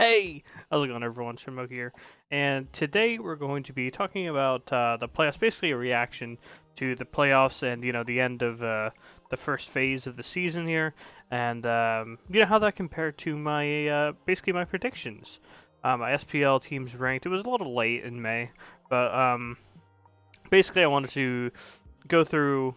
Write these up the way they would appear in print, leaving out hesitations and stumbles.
Hey, how's it going, everyone? Shimo here, and today we're going to be talking about the playoffs, basically a reaction to the playoffs and the end of the first phase of the season here, and how that compared to my basically my predictions. My SPL teams ranked. It was a little late in May, but basically I wanted to go through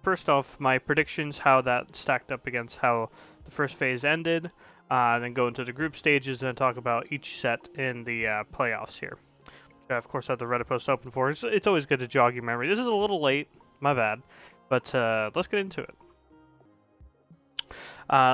first off my predictions, how that stacked up against how the first phase ended. Then go into the group stages and talk about each set in the playoffs here. Which I, of course, have the Reddit post open for. It's always good to jog your memory. This is a little late, my bad, but let's get into it.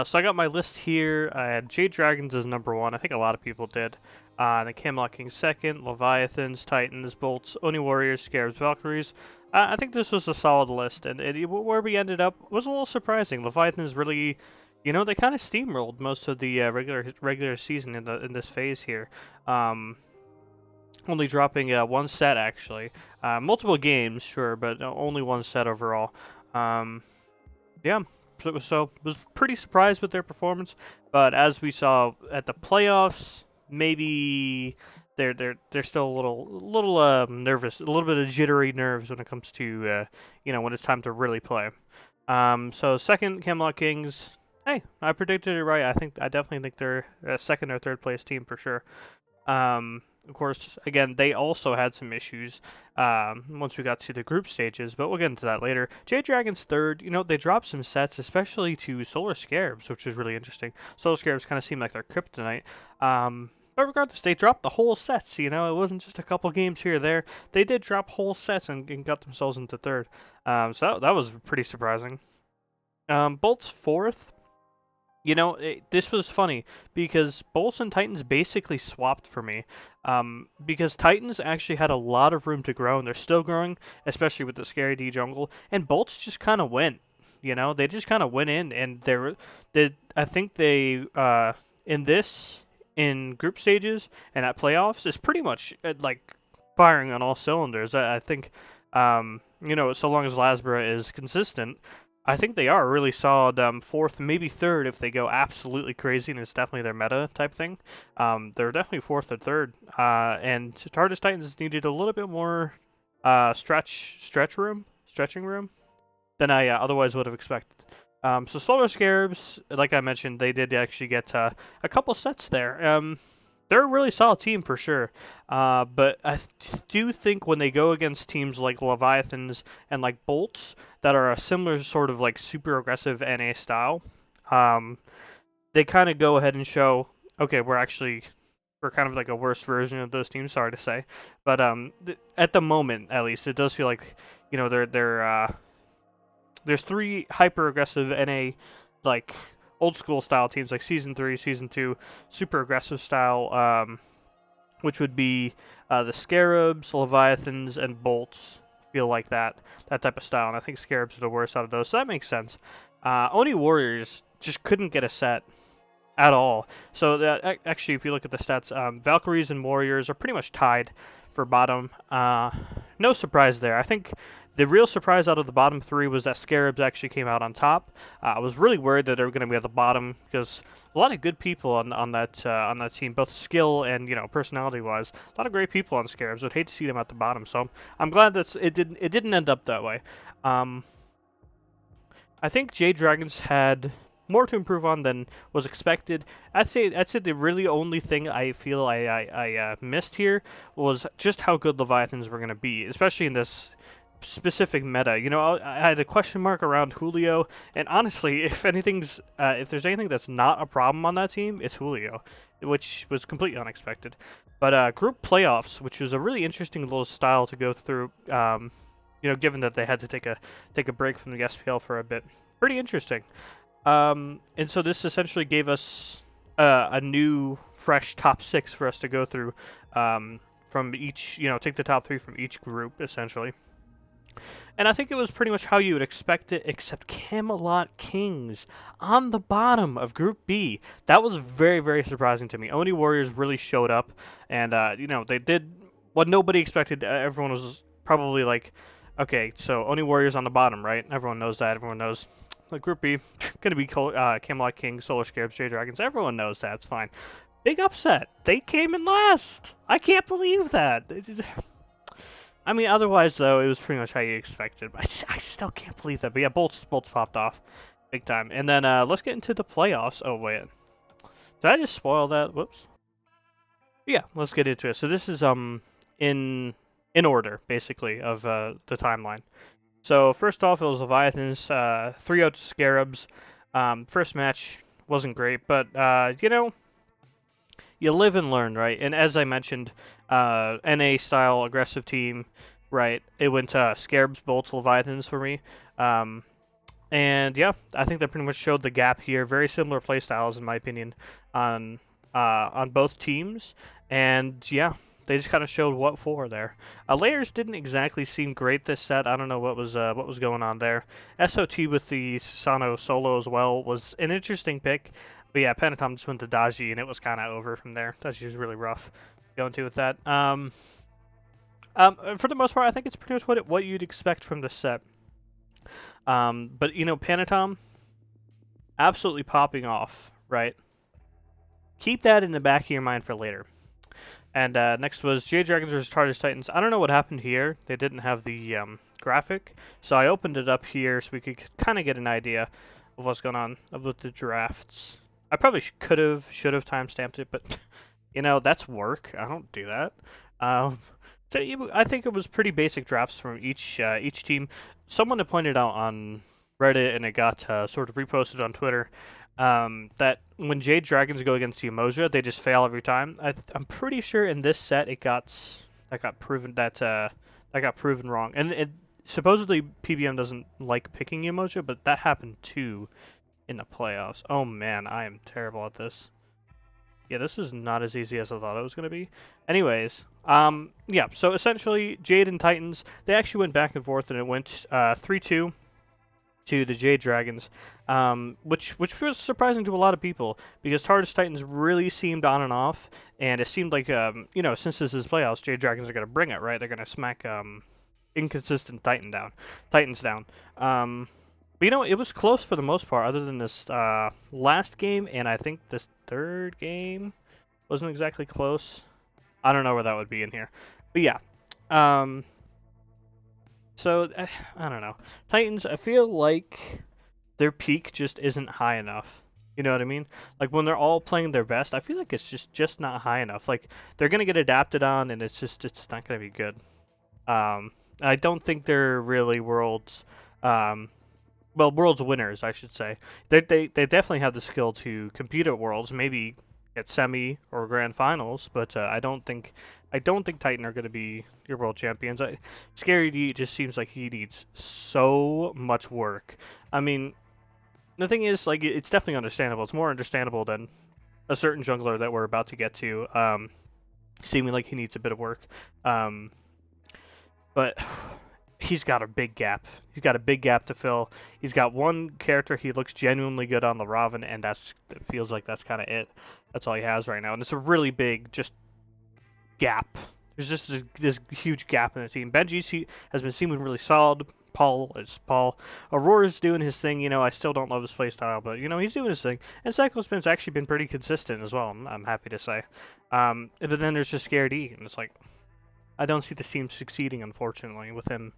So I got my list here. I had Jade Dragons as number one. I think a lot of people did. Then Camelot Kings second, Leviathans, Titans, Bolts, Oni Warriors, Scarabs, Valkyries. I think this was a solid list, and where we ended up was a little surprising. Leviathans really, they kind of steamrolled most of the regular season in this phase here. Only dropping one set actually, multiple games, sure, but only one set overall. Yeah. So was pretty surprised with their performance, but as we saw at the playoffs, maybe they're still a little nervous, a little bit of jittery nerves when it comes to when it's time to really play. So second, Camelot Kings. Hey, I predicted it right. I definitely think they're a second or third place team for sure. Of course, again, they also had some issues once we got to the group stages, but we'll get into that later. Jade Dragon's third, they dropped some sets, especially to Solar Scarabs, which is really interesting. Solar Scarabs kind of seem like they're kryptonite. But regardless, they dropped the whole sets, it wasn't just a couple games here or there. They did drop whole sets and got themselves into third. So that was pretty surprising. Bolt's fourth. This was funny because Bolts and Titans basically swapped for me. Because Titans actually had a lot of room to grow, and they're still growing, especially with the Scary D jungle. And Bolts just kind of went. They just kind of went in, and I think they in group stages and at playoffs is pretty much like firing on all cylinders. I think so long as Lasbra is consistent. I think they are really solid fourth, maybe third if they go absolutely crazy, and it's definitely their meta type thing. They're definitely fourth or third. And TARDIS Titans needed a little bit more stretching room than I otherwise would have expected. So Solar Scarabs, like I mentioned, they did actually get a couple sets there. They're a really solid team for sure, but I do think when they go against teams like Leviathans and like Bolts that are a similar sort of like super aggressive NA style, they kind of go ahead and show, okay, we're kind of like a worse version of those teams. Sorry to say, but at the moment, at least, it does feel like there's three hyper aggressive NA like old school style teams like Season 3, Season 2, super aggressive style, which would be the Scarabs, Leviathans, and Bolts feel like that type of style, and I think Scarabs are the worst out of those, so that makes sense. Oni Warriors just couldn't get a set at all. So actually, if you look at the stats, Valkyries and Warriors are pretty much tied for bottom. No surprise there. I think the real surprise out of the bottom three was that Scarabs actually came out on top. I was really worried that they were going to be at the bottom because a lot of good people on that team, both skill and personality wise. A lot of great people on Scarabs. Would hate to see them at the bottom. So I'm glad that it didn't end up that way. I think Jade Dragons had more to improve on than was expected. I'd say the really only thing I feel I missed here was just how good Leviathans were going to be, especially in this specific meta. I had a question mark around Julio, and honestly, if there's anything that's not a problem on that team, it's Julio, which was completely unexpected. But group playoffs, which was a really interesting little style to go through, given that they had to take a break from the SPL for a bit, pretty interesting. And so this essentially gave us a new, fresh top 6 for us to go through from each, take the top 3 from each group, essentially. And I think it was pretty much how you would expect it, except Camelot Kings on the bottom of Group B. That was very, very surprising to me. Oni Warriors really showed up, and, they did what nobody expected. Everyone was probably like, okay, so Oni Warriors on the bottom, right? Everyone knows that. Everyone knows. Like Group B, going to be Camelot Kings, Solar Scarabs, Jade Dragons. Everyone knows that. It's fine. big upset. They came in last. I can't believe that. I mean, otherwise though, it was pretty much how you expected. But I still can't believe that. But yeah, bolts popped off, big time. And then let's get into the playoffs. Oh wait, did I just spoil that? Whoops. Yeah, let's get into it. So this is in order basically of the timeline. So first off, it was Leviathans 3-0 to Scarabs. First match wasn't great, but you know, you live and learn, right? And as I mentioned, NA style aggressive team, right? It went Scarabs, Bolts, Leviathans for me. And yeah, I think that pretty much showed the gap here. Very similar playstyles, in my opinion, on both teams. And yeah, they just kind of showed what for there. Layers didn't exactly seem great this set. I don't know what was going on there. SOT with the Sasano solo as well was an interesting pick. But yeah, Pentatom just went to Daji, and it was kind of over from there. Daji was really rough going to with that. For the most part, I think it's pretty much what you'd expect from this set. But you know, Pentatom absolutely popping off, right? Keep that in the back of your mind for later. And next was Jade Dragons vs. TARDIS Titans. I don't know what happened here. They didn't have the graphic, so I opened it up here so we could kind of get an idea of what's going on with the drafts. I probably should have timestamped it, but you know, that's work. I don't do that. So I think it was pretty basic drafts from each team. Someone had pointed out on Reddit, and it got sort of reposted on Twitter, that when Jade Dragons go against the Umoja, they just fail every time. I'm pretty sure in this set it got proven wrong, and supposedly PBM doesn't like picking Umoja, but that happened too in the playoffs. Oh man, I am terrible at this. Yeah, this is not as easy as I thought it was going to be. Anyways, yeah, so essentially, Jade and Titans, they actually went back and forth, and it went 3-2 to the Jade Dragons, which was surprising to a lot of people, because TARDIS Titans really seemed on and off, and it seemed like, you know, since this is playoffs, Jade Dragons are going to bring it, right? They're going to smack inconsistent Titans down. But you know, it was close for the most part, other than this last game, and I think this third game wasn't exactly close. I don't know where that would be in here. But yeah. So, I don't know. Titans, I feel like their peak just isn't high enough. You know what I mean? Like, when they're all playing their best, I feel like it's just not high enough. Like, they're going to get adapted on, and it's not going to be good. I don't think they're really Worlds... well, Worlds winners, I should say. They definitely have the skill to compete at Worlds, maybe at semi or grand finals, but I don't think Titan are going to be your world champions. Scary D just seems like he needs so much work. I mean, the thing is, like, it's definitely understandable. It's more understandable than a certain jungler that we're about to get to, seeming like he needs a bit of work. But he's got a big gap. He's got a big gap to fill. He's got one character he looks genuinely good on, the Raven, and it feels like that's kind of it. That's all he has right now, and it's a really big just gap. There's just this huge gap in the team. Benji has been seeming really solid. Paul is Paul. Aurora's doing his thing. You know, I still don't love his play style, but you know, he's doing his thing. And Cyclospin's actually been pretty consistent as well. I'm happy to say. But then there's just Scared E, and it's like, I don't see the team succeeding, unfortunately, with him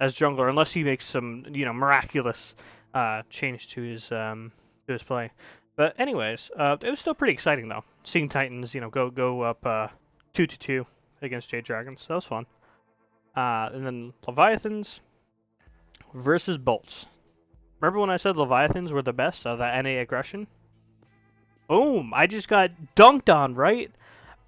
as jungler, unless he makes some, you know, miraculous change to his play. But anyways, it was still pretty exciting though, seeing Titans, you know, go up 2-2 against Jade Dragons. So that was fun. And then Leviathans versus Bolts. Remember when I said Leviathans were the best of that NA aggression? Boom! I just got dunked on, right?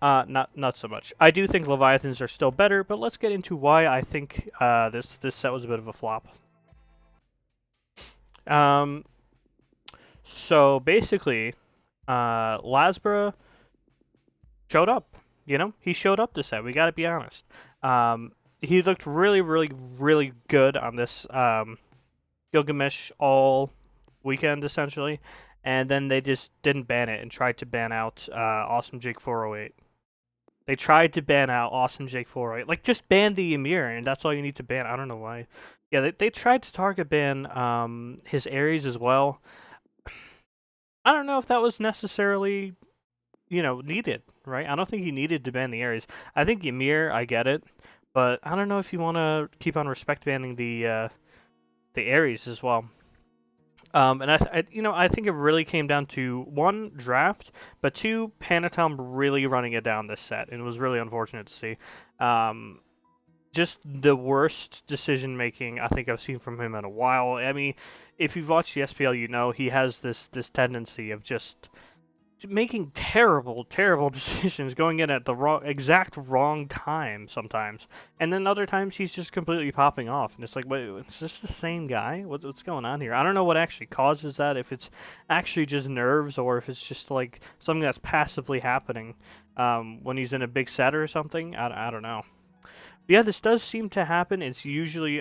Not so much. I do think Leviathans are still better, but let's get into why I think this set was a bit of a flop. So basically, Lasbra showed up. You know, he showed up this set. We gotta be honest. He looked really, really, really good on this Gilgamesh all weekend, essentially. And then they just didn't ban it and tried to ban out Awesome Jake 408. They tried to ban out Awesome Jake 408. Like, just ban the Ymir, and that's all you need to ban. I don't know why. Yeah, they tried to target ban his Ares as well. I don't know if that was necessarily needed, right? I don't think he needed to ban the Ares. I think Ymir, I get it, but I don't know if you want to keep on respect banning the Ares as well. And I think it really came down to one draft, but two Panatom really running it down this set, and it was really unfortunate to see. Just the worst decision making I think I've seen from him in a while. I mean, if you've watched the SPL, he has this tendency of just making terrible, terrible decisions, going in at the exact wrong time sometimes, and then other times he's just completely popping off, and it's like, wait, is this the same guy? What's going on here? I don't know what actually causes that. If it's actually just nerves, or if it's just like something that's passively happening when he's in a big set or something. I don't know. But yeah, this does seem to happen. It's usually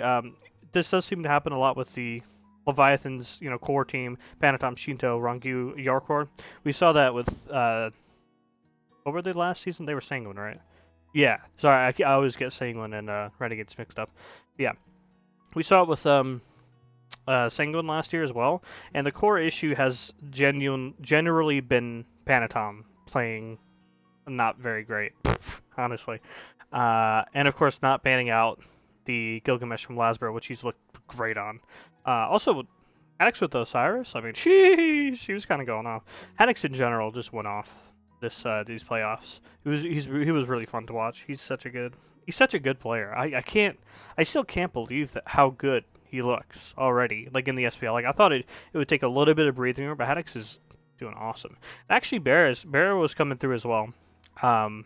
this does seem to happen a lot with the Leviathan's, core team, Panatom, Shinto, Rangyu, Yarkor. We saw that with, what were they last season? They were Sanguine, right? Yeah, sorry, I always get Sanguine and Renegades mixed up. Yeah, we saw it with Sanguine last year as well, and the core issue has generally been Panatom playing not very great, honestly. And of course, not banning out the Gilgamesh from Lasbro, which he's looked great on. Also, Haddix with Osiris, I mean, she was kind of going off. Haddix in general just went off these playoffs. He was really fun to watch. He's such a good player. I still can't believe how good he looks already. Like in the SPL, like I thought it would take a little bit of breathing room, but Haddix is doing awesome. Actually, Bear was coming through as well. I've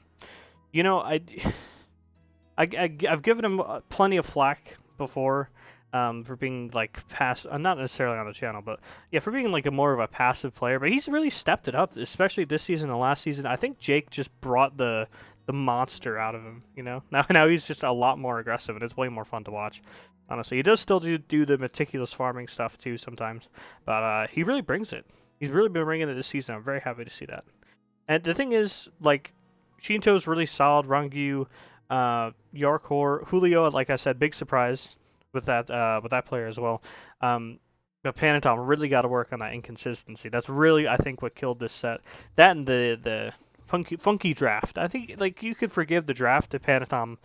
given him plenty of flack before for being like not necessarily on the channel, but yeah, for being like more of a passive player. But he's really stepped it up, especially this season and last season. I think Jake just brought the monster out of him. Now he's just a lot more aggressive, and it's way more fun to watch. Honestly, he does still do the meticulous farming stuff too sometimes, but he really brings it. He's really been bringing it this season. I'm very happy to see that. And the thing is, like, Shinto's really solid. Rangyu, Yarkor, Julio, like I said, big surprise with that player as well. But Panatom really got to work on that inconsistency. That's really, I think, what killed this set. That and the funky draft. I think like you could forgive the draft if Panatom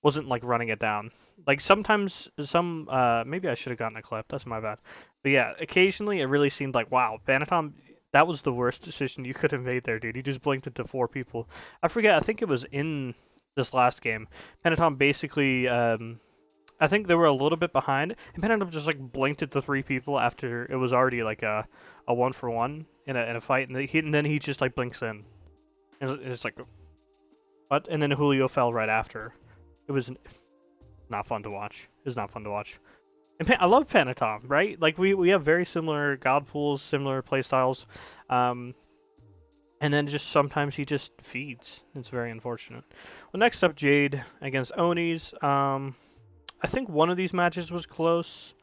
wasn't like running it down. Like sometimes maybe I should have gotten a clip. That's my bad. But yeah, occasionally it really seemed like, wow, Panatom, that was the worst decision you could have made there, dude. You just blinked into 4 people. I forget. I think it was in this last game. Panatom basically, I think they were a little bit behind, and Panatom just like blinked into 3 people after it was already like a 1-for-1 in a fight, and then he just like blinks in, and it's like, what? And then Julio fell right after. It was not fun to watch. It was not fun to watch. And I love Panatom, right? Like we have very similar god pools, similar playstyles, and then just sometimes he just feeds. It's very unfortunate. Well, next up, Jade against Onis. I think one of these matches was close.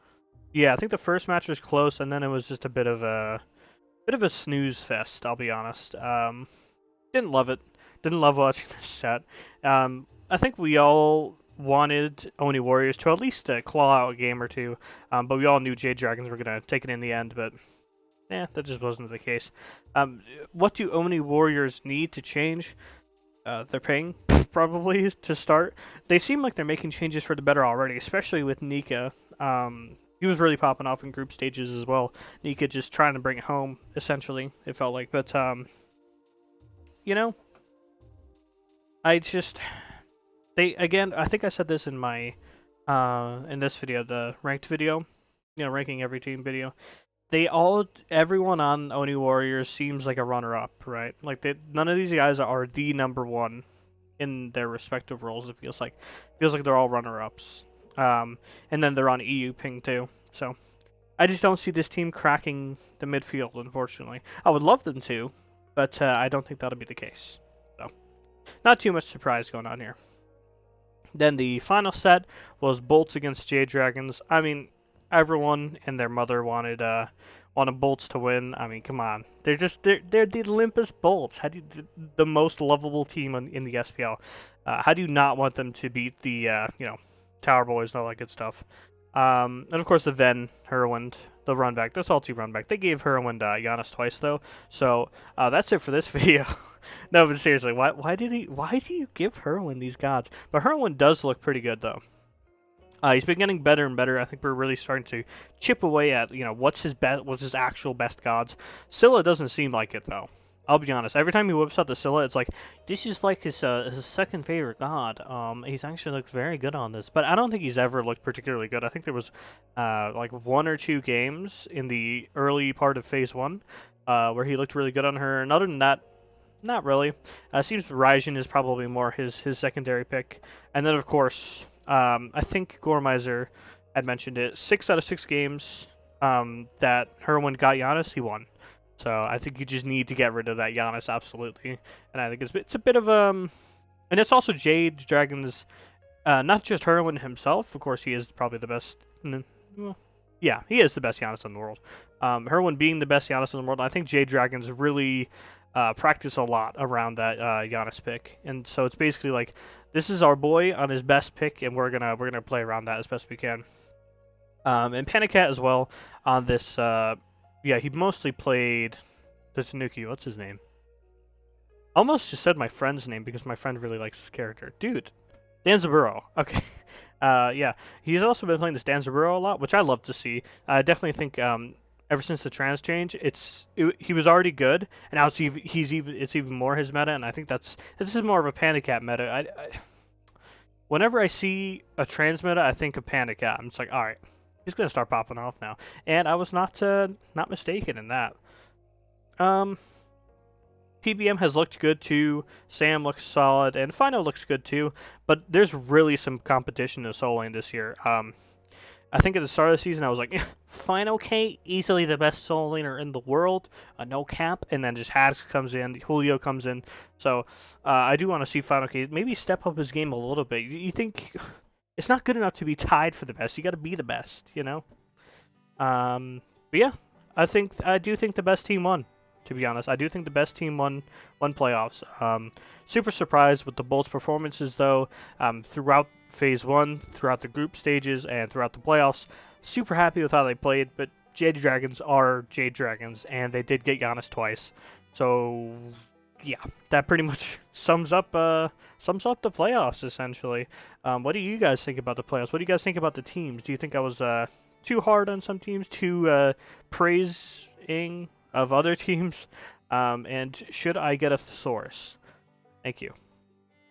Yeah, I think the first match was close, and then it was just a bit of a snooze fest. I'll be honest. Didn't love it. Didn't love watching this set. I think we all wanted Oni Warriors to at least claw out a game or two, but we all knew Jade Dragons were gonna take it in the end. But yeah, that just wasn't the case. What do Omni Warriors need to change? They're paying, probably, to start. They seem like they're making changes for the better already, especially with Nika. He was really popping off in group stages as well. Nika just trying to bring it home, essentially, it felt like. But, I just... Again, I think I said this in my, in this video, the ranked video, ranking every team video. Everyone on Oni Warriors seems like a runner-up, right? Like, none of these guys are the number one in their respective roles, it feels like. It feels like they're all runner-ups. And then they're on EU ping, too. So, I just don't see this team cracking the midfield, unfortunately. I would love them to, but I don't think that'll be the case. So, not too much surprise going on here. Then the final set was Bolts against Jade Dragons. I mean, everyone and their mother wanted Bolts to win. I mean, come on, they're the Olympus Bolts. How do the most lovable team in the SPL? How do you not want them to beat the Tower Boys and all that good stuff? And of course the Ven, Herwind, the run back, the salty run back. They gave Herwind Giannis twice though. So that's it for this video. No, but seriously, why do you give Herwind these gods? But Herwind does look pretty good though. He's been getting better and better. I think we're really starting to chip away at, what's his actual best gods. Scylla doesn't seem like it though. I'll be honest. Every time he whips out the Scylla, it's like, this is like his second favorite god. He's actually looked very good on this, but I don't think he's ever looked particularly good. I think there was like 1 or 2 games in the early part of Phase 1 where he looked really good on her, and other than that, not really. Seems Raijin is probably more his secondary pick, and then of course, I think Gormizer had mentioned it. 6 out of 6 games that Herwind got Giannis, he won. So I think you just need to get rid of that Giannis, absolutely. And I think it's a bit of and it's also Jade Dragon's, not just Herwind himself. Of course, he is probably the best. Well, yeah, he is the best Giannis in the world. Herwind being the best Giannis in the world, I think Jade Dragons really practice a lot around that Giannis pick, and so it's basically like, this is our boy on his best pick, and we're gonna play around that as best we can. And Panicat as well on this. Yeah, he mostly played the Tanuki. What's his name? Almost just said my friend's name because my friend really likes this character. Dude, Danzaburo. Okay. Yeah, he's also been playing this Danzaburo a lot, which I love to see. I definitely think ever since the trans change, he was already good, and now it's even more his meta, and I think this is more of a Panicat meta. Whenever I see a trans meta, I think of Panicat. I'm just like, all right. He's gonna start popping off now, and I was not mistaken in that. PBM has looked good too. Sam looks solid, and Fino looks good too. But there's really some competition in solo lane this year. I think at the start of the season I was like, Fino K, easily the best solo laner in the world, no cap, and then just Haddox comes in, Julio comes in. So I do want to see Fino K maybe step up his game a little bit. You think? It's not good enough to be tied for the best. You got to be the best, But yeah, I do think the best team won. To be honest, I do think the best team won playoffs. Super surprised with the Bolts' performances though. Throughout Phase 1, throughout the group stages, and throughout the playoffs. Super happy with how they played. But Jade Dragons are Jade Dragons, and they did get Giannis twice. So yeah, that pretty much sums up the playoffs essentially. What do you guys think about the playoffs? What do you guys think about the teams? Do you think I was too hard on some teams, too praising of other teams? And should I get a thesaurus? Thank you.